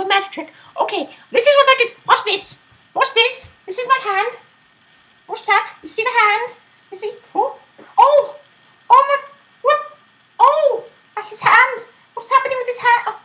a magic trick. Okay, this is what I could. Watch this. Watch this. This is my hand. Watch that. You see the hand? You see? Oh, oh, oh my! What? Oh, his hand. What's happening with his hand? Oh.